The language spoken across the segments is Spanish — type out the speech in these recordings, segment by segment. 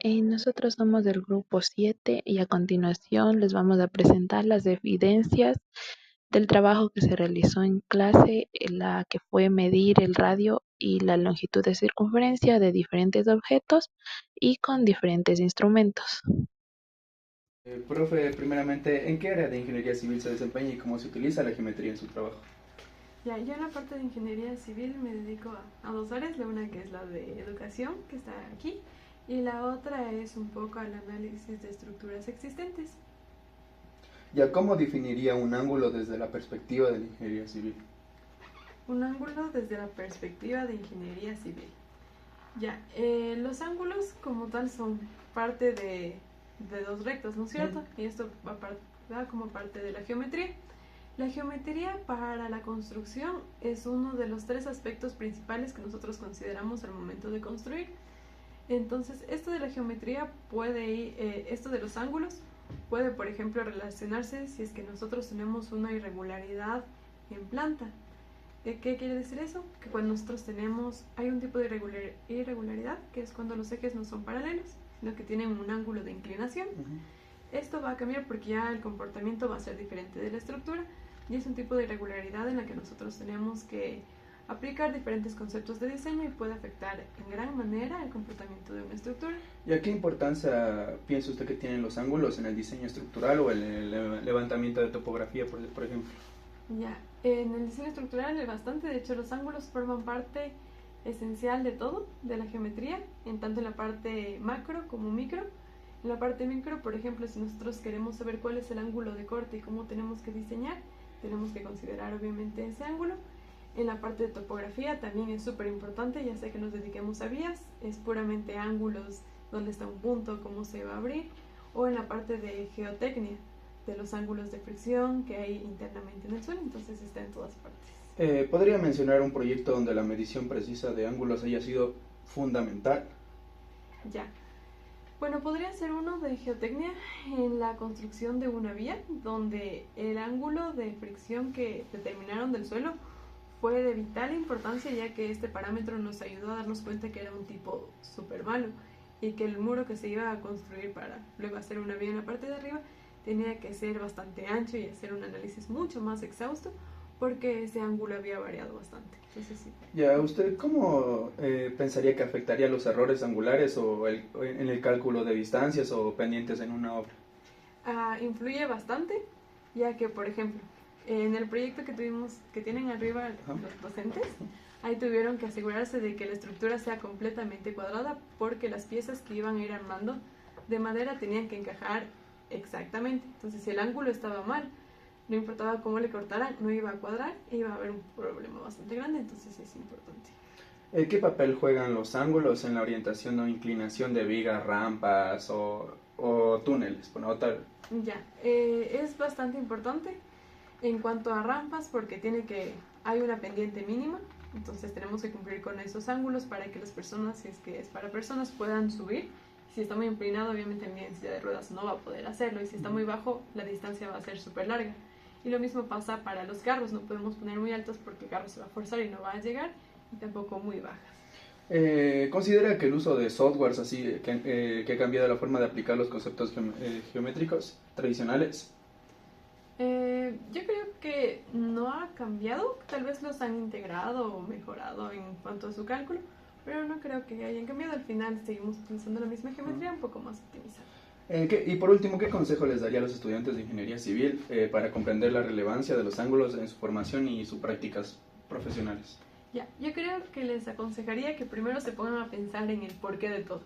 Nosotros somos del grupo 7 y a continuación les vamos a presentar las evidencias del trabajo que se realizó en clase, la que fue medir el radio y la longitud de circunferencia de diferentes objetos y con diferentes instrumentos. Profe, primeramente, ¿en qué área de ingeniería civil se desempeña y cómo se utiliza la geometría en su trabajo? Ya, yo en la parte de ingeniería civil me dedico a dos áreas, la una que es la de educación, que está aquí, y la otra es un poco al análisis de estructuras existentes. Ya, ¿cómo definiría un ángulo desde la perspectiva de la ingeniería civil? Un ángulo desde la perspectiva de ingeniería civil. Ya, los ángulos como tal son parte de dos rectas, ¿no es cierto? Y esto va como parte de la geometría. La geometría para la construcción es uno de los tres aspectos principales que nosotros consideramos al momento de construir. Entonces, esto de la geometría puede ir, esto de los ángulos puede, por ejemplo, relacionarse si es que nosotros tenemos una irregularidad en planta. ¿Qué quiere decir eso? Que cuando nosotros hay un tipo de irregularidad, que es cuando los ejes no son paralelos, sino que tienen un ángulo de inclinación. Esto va a cambiar porque ya el comportamiento va a ser diferente de la estructura y es un tipo de irregularidad en la que nosotros tenemos que aplicar diferentes conceptos de diseño y puede afectar en gran manera el comportamiento de una estructura. ¿Y a qué importancia piensa usted que tienen los ángulos en el diseño estructural o en el levantamiento de topografía, por ejemplo? Ya, en el diseño estructural es bastante, de hecho los ángulos forman parte esencial de todo, de la geometría, en tanto en la parte macro como micro. En la parte micro, por ejemplo, si nosotros queremos saber cuál es el ángulo de corte y cómo tenemos que diseñar, tenemos que considerar obviamente ese ángulo. En la parte de topografía también es súper importante, ya sea que nos dediquemos a vías, es puramente ángulos, dónde está un punto, cómo se va a abrir, o en la parte de geotecnia, de los ángulos de fricción que hay internamente en el suelo, entonces está en todas partes. ¿Podría mencionar un proyecto donde la medición precisa de ángulos haya sido fundamental? Ya. Bueno, podría ser uno de geotecnia en la construcción de una vía, donde el ángulo de fricción que determinaron del suelo fue de vital importancia, ya que este parámetro nos ayudó a darnos cuenta que era un tipo súper malo y que el muro que se iba a construir para luego hacer una vía en la parte de arriba tenía que ser bastante ancho y hacer un análisis mucho más exhausto porque ese ángulo había variado bastante. Entonces, sí. Ya, ¿usted cómo pensaría que afectaría los errores angulares en el cálculo de distancias o pendientes en una obra? Influye bastante, ya que, por ejemplo, en el proyecto que tuvimos, que tienen arriba los docentes, ahí tuvieron que asegurarse de que la estructura sea completamente cuadrada porque las piezas que iban a ir armando de madera tenían que encajar exactamente. Entonces, si el ángulo estaba mal, no importaba cómo le cortaran, no iba a cuadrar e iba a haber un problema bastante grande, entonces es importante. ¿Qué papel juegan los ángulos en la orientación o inclinación de vigas, rampas o túneles? Bueno, tal. Ya, es bastante importante en cuanto a rampas porque hay una pendiente mínima, entonces tenemos que cumplir con esos ángulos para que las personas, si es que es para personas, puedan subir. Si está muy inclinado, obviamente en silla de ruedas no va a poder hacerlo, y si está muy bajo, la distancia va a ser súper larga. Y lo mismo pasa para los carros, no podemos poner muy altos porque el carro se va a forzar y no va a llegar, y tampoco muy bajas. ¿Considera que el uso de softwares así que ha cambiado la forma de aplicar los conceptos geométricos tradicionales? Yo creo que no ha cambiado, tal vez los han integrado o mejorado en cuanto a su cálculo, pero no creo que hayan cambiado. Al final seguimos utilizando la misma geometría, un poco más optimizada. Y por último, ¿qué consejo les daría a los estudiantes de ingeniería civil para comprender la relevancia de los ángulos en su formación y sus prácticas profesionales? Ya, yo creo que les aconsejaría que primero se pongan a pensar en el porqué de todo.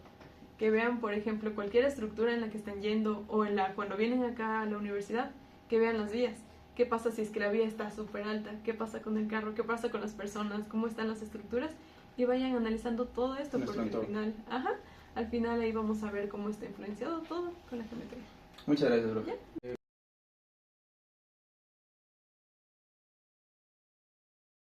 Que vean, por ejemplo, cualquier estructura en la que están yendo o cuando vienen acá a la universidad, que vean las vías. ¿Qué pasa si es que la vía está súper alta? ¿Qué pasa con el carro? ¿Qué pasa con las personas? ¿Cómo están las estructuras? Y vayan analizando todo esto porque al final ahí vamos a ver cómo está influenciado todo con la geometría. Muchas gracias, bro. ¿Ya?